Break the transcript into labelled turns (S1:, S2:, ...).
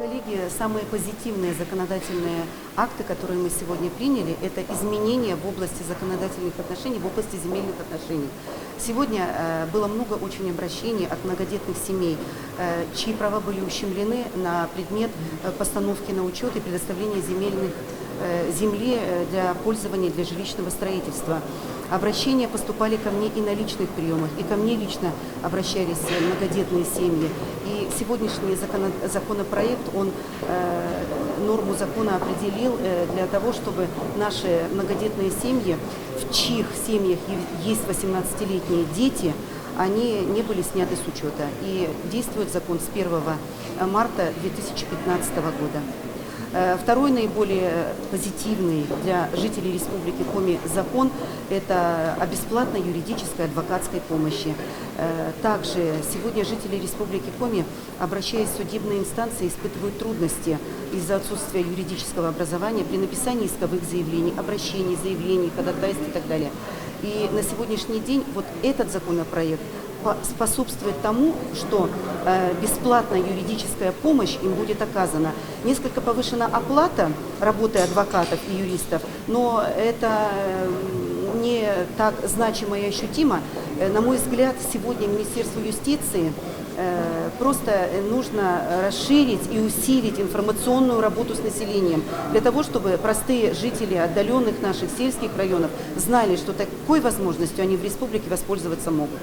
S1: Коллеги, самые позитивные законодательные акты, которые мы сегодня приняли, это изменения в области законодательных отношений, в области земельных отношений. Сегодня было много очень обращений от многодетных семей, чьи права были ущемлены на предмет постановки на учет и предоставления земли для пользования для жилищного строительства. Обращения поступали ко мне и на личных приемах, и ко мне лично обращались многодетные семьи. И сегодняшний законопроект, он норму закона определил для того, чтобы наши многодетные семьи, в чьих семьях есть 18-летние дети, они не были сняты с учета. И действует закон с 1 марта 2015 года. Второй наиболее позитивный для жителей Республики Коми закон – это о бесплатной юридической адвокатской помощи. Также сегодня жители Республики Коми, обращаясь в судебные инстанции, испытывают трудности из-за отсутствия юридического образования при написании исковых заявлений, обращений, заявлений, ходатайств и так далее. И на сегодняшний день вот этот законопроект способствует тому, что бесплатная юридическая помощь им будет оказана. Несколько повышена оплата работы адвокатов и юристов, но это не так значимо и ощутимо. На мой взгляд, сегодня Министерству юстиции просто нужно расширить и усилить информационную работу с населением, для того, чтобы простые жители отдаленных наших сельских районов знали, что такой возможностью они в республике воспользоваться могут.